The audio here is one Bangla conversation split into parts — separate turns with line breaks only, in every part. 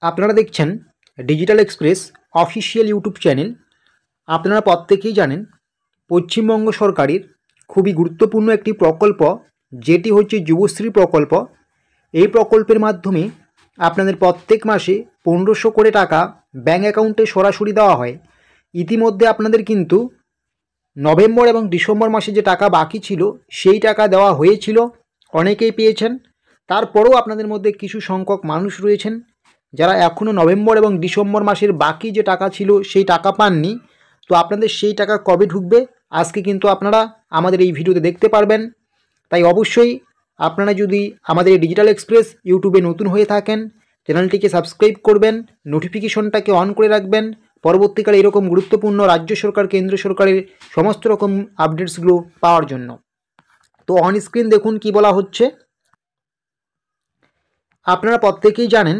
আপনারা দেখছেন digital express official YouTube channel. আপনারা প্রত্যেকেই জানেন পশ্চিমবঙ্গ সরকারের খুবই গুরুত্বপূর্ণ একটি প্রকল্প, যেটি হচ্ছে যুবশ্রী প্রকল্প। এই প্রকল্পের মাধ্যমে আপনাদের প্রত্যেক মাসে 1500 করে টাকা ব্যাঙ্ক অ্যাকাউন্টে সরাসরি দেওয়া হয়। ইতিমধ্যে আপনাদের কিন্তু নভেম্বর এবং ডিসেম্বর মাসে যে টাকা বাকি ছিল সেই টাকা দেওয়া হয়েছিল, অনেকেই পেয়েছেন। তারপরেও আপনাদের মধ্যে কিছু সংখ্যক মানুষ রয়েছেন যারা এখনও নভেম্বর এবং ডিসেম্বর মাসের বাকি যে টাকা ছিল সেই টাকা পাননি। তো আপনাদের সেই টাকা কবে ঢুকবে আজকে কিন্তু আপনারা আমাদের এই ভিডিওতে দেখতে পারবেন। তাই অবশ্যই আপনারা যদি আমাদের এই ডিজিটাল এক্সপ্রেস ইউটিউবে নতুন হয়ে থাকেন, চ্যানেলটিকে সাবস্ক্রাইব করবেন, নোটিফিকেশনটাকে অন করে রাখবেন পরবর্তীকালে এরকম গুরুত্বপূর্ণ রাজ্য সরকার কেন্দ্র সরকারের সমস্ত রকম আপডেটসগুলো পাওয়ার জন্য। তো অন স্ক্রিন দেখুন কি বলা হচ্ছে। আপনারা প্রত্যেকেই জানেন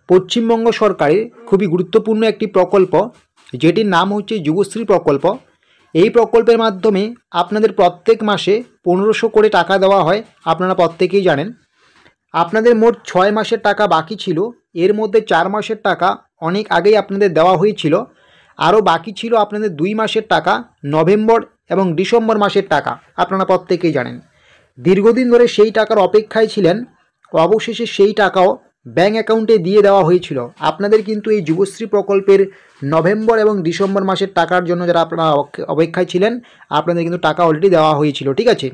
পশ্চিমবঙ্গ সরকারের খুবই গুরুত্বপূর্ণ একটি প্রকল্প, যেটির নাম হচ্ছে যুবশ্রী প্রকল্প। এই প্রকল্পের মাধ্যমে আপনাদের প্রত্যেক মাসে 1500 করে টাকা দেওয়া হয়, আপনারা প্রত্যেকেই জানেন। আপনাদের মোট 6 মাসের টাকা বাকি ছিল, এর মধ্যে 4 মাসের টাকা অনেক আগেই আপনাদের দেওয়া হয়েছিল। আরও বাকি ছিল আপনাদের 2 মাসের টাকা, নভেম্বর এবং ডিসেম্বর মাসের টাকা, আপনারা প্রত্যেকেই জানেন। দীর্ঘদিন ধরে সেই টাকার অপেক্ষায় ছিলেন, অবশেষে সেই টাকাও ব্যাঙ্ক অ্যাকাউন্টে দিয়ে দেওয়া হয়েছিল। আপনাদের কিন্তু এই যুবশ্রী প্রকল্পের নভেম্বর এবং ডিসেম্বর মাসের টাকার জন্য যারা আপনারা অপেক্ষায় ছিলেন, আপনাদের কিন্তু টাকা অলরেডি দেওয়া হয়েছিল, ঠিক আছে।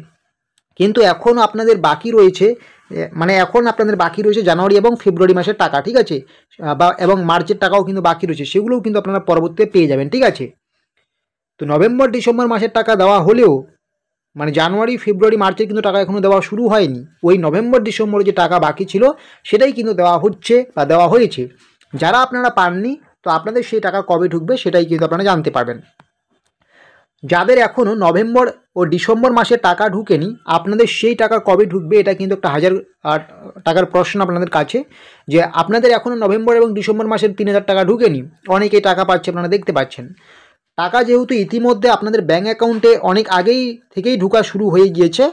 কিন্তু এখন আপনাদের বাকি রয়েছে, এখন আপনাদের বাকি রয়েছে জানুয়ারি এবং ফেব্রুয়ারি মাসের টাকা, ঠিক আছে, এবং মার্চের টাকাও কিন্তু বাকি রয়েছে, সেগুলোও কিন্তু আপনারা পরবর্তীতে পেয়ে যাবেন, ঠিক আছে। তো নভেম্বর ডিসেম্বর মাসের টাকা দেওয়া হলেও জানুয়ারি ফেব্রুয়ারি মার্চের কিন্তু টাকা এখনও দেওয়া শুরু হয়নি। ওই নভেম্বর ডিসেম্বরে যে টাকা বাকি ছিল সেটাই কিন্তু দেওয়া হচ্ছে বা দেওয়া হয়েছে। যারা আপনারা পাননি, তো আপনাদের সেই টাকা কবে ঢুকবে সেটাই কিন্তু আপনারা জানতে পারবেন। যাদের এখনও নভেম্বর ও ডিসেম্বর মাসে টাকা ঢুকেনি, আপনাদের সেই টাকা কবে ঢুকবে এটা কিন্তু একটা 1000 টাকার প্রশ্ন আপনাদের কাছে, যে আপনাদের এখনও নভেম্বর এবং ডিসেম্বর মাসের 3000 টাকা ঢুকেনি, অনেকেই টাকা পাচ্ছে, আপনারা দেখতে পাচ্ছেন। টাকা যেহেতু ইতিমধ্যে আপনাদের ব্যাঙ্ক অ্যাকাউন্টে অনেক আগেই থেকেই ঢোকা শুরু হয়ে গিয়েছে,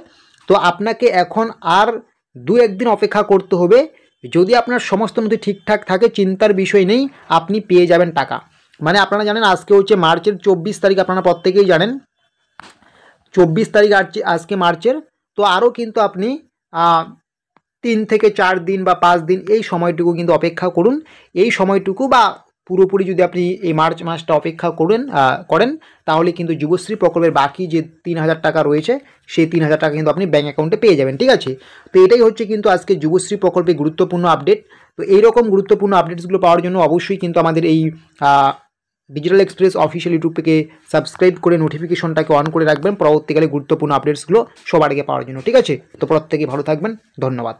তো আপনাকে এখন আর 2-1 দিন অপেক্ষা করতে হবে। যদি আপনার সমস্ত নথি ঠিকঠাক থাকে, চিন্তার বিষয় নেই, আপনি পেয়ে যাবেন টাকা। আপনারা জানেন আজকে হচ্ছে মার্চের 24 তারিখ, আপনারা প্রত্যেকেই জানেন 24 তারিখ আজকে মার্চের। তো আরও কিন্তু আপনি 3 থেকে 4 দিন বা 5 দিন এই সময়টুকু কিন্তু অপেক্ষা করুন। এই সময়টুকু বা পুরোপুরি যদি আপনি এই মার্চ মাসটা অপেক্ষা করেন তাহলে কিন্তু যুবশ্রী প্রকল্পের বাকি যে 3000 টাকা রয়েছে সেই 3000 টাকা কিন্তু আপনি ব্যাঙ্ক অ্যাকাউন্টে পেয়ে যাবেন, ঠিক আছে। তো এটাই হচ্ছে কিন্তু আজকে যুবশ্রী প্রকল্পের গুরুত্বপূর্ণ আপডেট। তো এইরকম গুরুত্বপূর্ণ আপডেটসগুলো পাওয়ার জন্য অবশ্যই কিন্তু আমাদের এই ডিজিটাল এক্সপ্রেস অফিসিয়াল ইউটিউব থেকে সাবস্ক্রাইব করে নোটিফিকেশনটাকে অন করে রাখবেন পরবর্তীকালে গুরুত্বপূর্ণ আপডেটসগুলো সবার আগে পাওয়ার জন্য, ঠিক আছে। তো প্রত্যেকে ভালো থাকবেন, ধন্যবাদ।